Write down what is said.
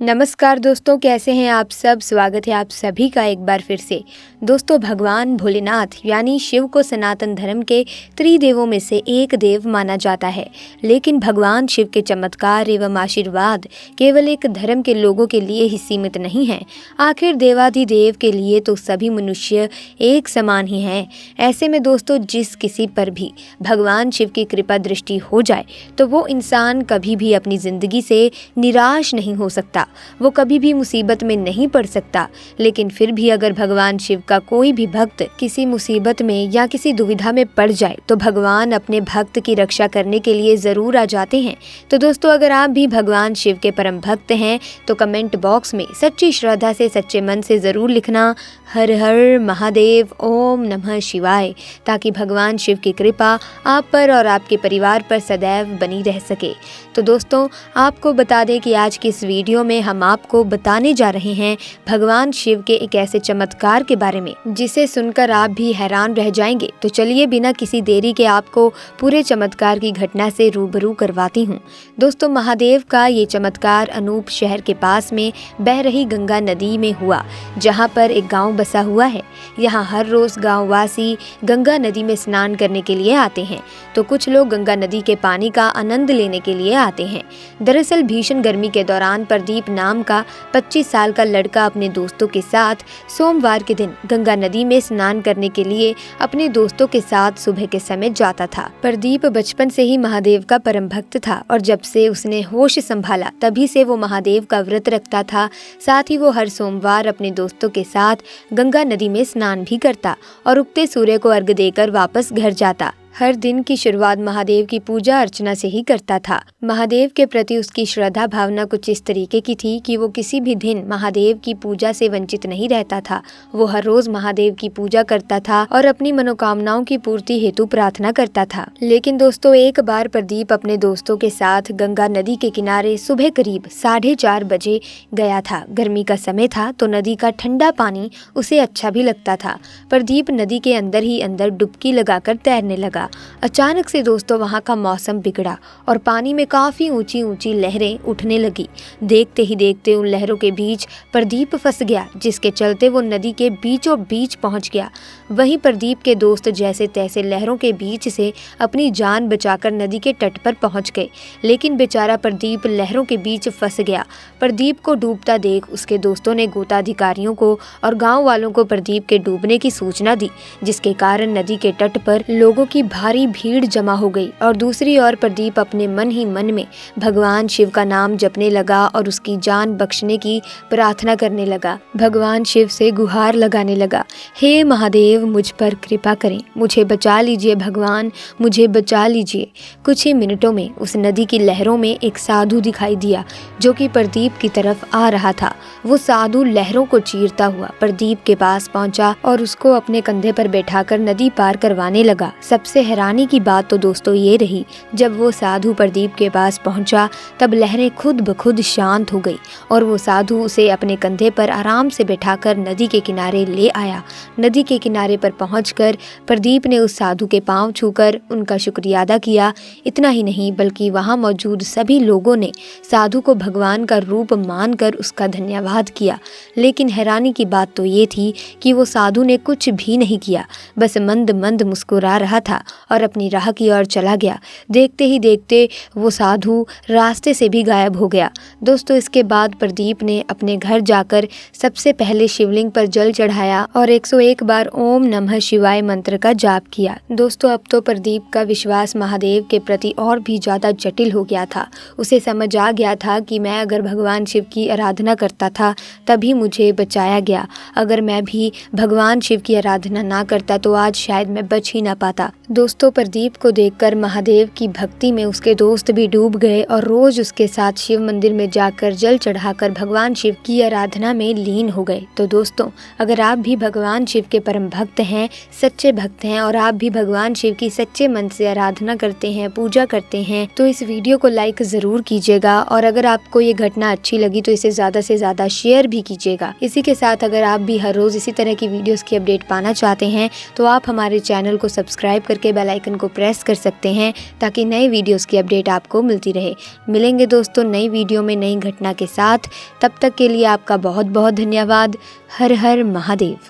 नमस्कार दोस्तों, कैसे हैं आप सब। स्वागत है आप सभी का एक बार फिर से। दोस्तों, भगवान भोलेनाथ यानी शिव को सनातन धर्म के त्रिदेवों में से एक देव माना जाता है। लेकिन भगवान शिव के चमत्कार एवं आशीर्वाद केवल एक धर्म के लोगों के लिए ही सीमित नहीं है। आखिर देवाधिदेव के लिए तो सभी मनुष्य एक समान ही हैं। ऐसे में दोस्तों, जिस किसी पर भी भगवान शिव की कृपा दृष्टि हो जाए तो वो इंसान कभी भी अपनी जिंदगी से निराश नहीं हो सकता, वो कभी भी मुसीबत में नहीं पड़ सकता। लेकिन फिर भी अगर भगवान शिव का कोई भी भक्त किसी मुसीबत में या किसी दुविधा में पड़ जाए तो भगवान अपने भक्त की रक्षा करने के लिए जरूर आ जाते हैं। तो दोस्तों, अगर आप भी भगवान शिव के परम भक्त हैं तो कमेंट बॉक्स में सच्ची श्रद्धा से सच्चे मन से जरूर लिखना हर हर महादेव, ओम नमः शिवाय, ताकि भगवान शिव की कृपा आप पर और आपके परिवार पर सदैव बनी रह सके। तो दोस्तों, आपको बता दें कि आज की इस वीडियो में हम आपको बताने जा रहे हैं भगवान शिव के एक ऐसे चमत्कार के बारे में जिसे सुनकर आप भी हैरान रह जाएंगे। तो चलिए बिना किसी देरी के आपको पूरे चमत्कार की घटना से रूबरू करवाती हूँ। दोस्तों, महादेव का ये चमत्कार अनूप शहर के पास में बह रही गंगा नदी में हुआ, जहाँ पर एक गाँव बसा हुआ है। यहाँ हर रोज गाँव वासी गंगा नदी में स्नान करने के लिए आते हैं, तो कुछ लोग गंगा नदी के पानी का आनंद लेने के लिए आते हैं। दरअसल भीषण गर्मी के दौरान प्रदीप नाम का 25 साल का लड़का अपने दोस्तों के साथ सोमवार के दिन गंगा नदी में स्नान करने के लिए अपने दोस्तों के साथ सुबह के समय जाता था। प्रदीप बचपन से ही महादेव का परम भक्त था और जब से उसने होश संभाला तभी से वो महादेव का व्रत रखता था। साथ ही वो हर सोमवार अपने दोस्तों के साथ गंगा नदी में स्नान भी करता और उगते सूर्य को अर्घ्य देकर वापस घर जाता। हर दिन की शुरुआत महादेव की पूजा अर्चना से ही करता था। महादेव के प्रति उसकी श्रद्धा भावना कुछ इस तरीके की थी कि वो किसी भी दिन महादेव की पूजा से वंचित नहीं रहता था। वो हर रोज महादेव की पूजा करता था और अपनी मनोकामनाओं की पूर्ति हेतु प्रार्थना करता था। लेकिन दोस्तों, एक बार प्रदीप अपने दोस्तों के साथ गंगा नदी के किनारे सुबह करीब 4:30 बजे गया था। गर्मी का समय था तो नदी का ठंडा पानी उसे अच्छा भी लगता था। प्रदीप नदी के अंदर ही अंदर डुबकी लगाकर तैरने लगा। अचानक से दोस्तों, वहां का मौसम बिगड़ा और पानी में काफी ऊंची ऊंची लहरें उठने लगी। देखते ही देखते उन लहरों के बीच प्रदीप फंस गया, जिसके चलते वो नदी के बीचों बीच पहुंच गया। वहीं प्रदीप के दोस्त जैसे तैसे लहरों के बीच से अपनी जान बचाकर नदी के तट पर पहुंच गए, लेकिन बेचारा प्रदीप लहरों के बीच फंस गया। प्रदीप को डूबता देख उसके दोस्तों ने गोताधिकारियों को और गाँव वालों को प्रदीप के डूबने की सूचना दी, जिसके कारण नदी के तट पर लोगों की भारी भीड़ जमा हो गई। और दूसरी ओर प्रदीप अपने मन ही मन में भगवान शिव का नाम जपने लगा और उसकी जान बख्शने की प्रार्थना करने लगा। भगवान शिव से गुहार लगाने लगा, हे महादेव, मुझ पर कृपा करें, मुझे बचा लीजिए भगवान, मुझे बचा लीजिए। कुछ ही मिनटों में उस नदी की लहरों में एक साधु दिखाई दिया जो कि प्रदीप की तरफ आ रहा था। वो साधु लहरों को चीरता हुआ प्रदीप के पास पहुंचा और उसको अपने कंधे पर बैठाकर नदी पार करवाने लगा। सबसे हैरानी की बात तो दोस्तों ये रही, जब वो साधु प्रदीप के पास पहुंचा तब लहरें खुद ब खुद शांत हो गई और वो साधु उसे अपने कंधे पर आराम से बैठाकर नदी के किनारे ले आया। नदी के किनारे पर पहुंचकर प्रदीप ने उस साधु के पांव छूकर उनका शुक्रिया अदा किया। इतना ही नहीं बल्कि वहां मौजूद सभी लोगों ने साधु को भगवान का रूप मानकर उसका धन्यवाद किया। लेकिन हैरानी की बात तो ये थी कि वो साधु ने कुछ भी नहीं किया, बस मंद मंद मुस्कुरा रहा था और अपनी राह की ओर चला गया। देखते ही देखते वो साधु रास्ते से भी गायब हो गया। दोस्तों, इसके बाद प्रदीप ने अपने घर जाकर सबसे पहले शिवलिंग पर जल चढ़ाया और 101 बार ओम नमः शिवाय मंत्र का जाप किया। दोस्तों, अब तो प्रदीप का विश्वास महादेव के प्रति और भी ज्यादा जटिल हो गया था। उसे समझ आ गया था कि मैं अगर भगवान शिव की आराधना करता था तभी मुझे बचाया गया, अगर मैं भी भगवान शिव की आराधना ना करता तो आज शायद मैं बच ही ना पाता। दोस्तों, प्रदीप को देखकर महादेव की भक्ति में उसके दोस्त भी डूब गए और रोज उसके साथ शिव मंदिर में जाकर जल चढ़ाकर भगवान शिव की आराधना में लीन हो गए। तो दोस्तों, अगर आप भी भगवान शिव के परम भक्त हैं, सच्चे भक्त हैं और आप भी भगवान शिव की सच्चे मन से आराधना करते हैं, पूजा करते हैं, तो इस वीडियो को लाइक जरूर कीजिएगा और अगर आपको ये घटना अच्छी लगी तो इसे ज्यादा से ज्यादा शेयर भी कीजिएगा। इसी के साथ अगर आप भी हर रोज इसी तरह की वीडियोस की अपडेट पाना चाहते हैं तो आप हमारे चैनल को सब्सक्राइब करके नीचे बेल आइकन को प्रेस कर सकते हैं ताकि नए वीडियोस की अपडेट आपको मिलती रहे। मिलेंगे दोस्तों नई वीडियो में नई घटना के साथ, तब तक के लिए आपका बहुत बहुत धन्यवाद। हर हर महादेव।